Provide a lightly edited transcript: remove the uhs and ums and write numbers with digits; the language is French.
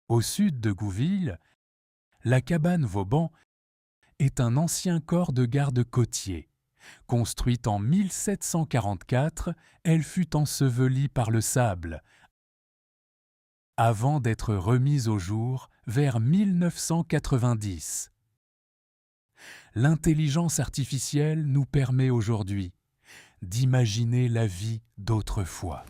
Au sud de Gouville, la cabane Vauban est un ancien corps de garde côtier. Construite en 1744, elle fut ensevelie par le sable avant d'être remise au jour vers 1990. L'intelligence artificielle nous permet aujourd'hui d'imaginer la vie d'autrefois.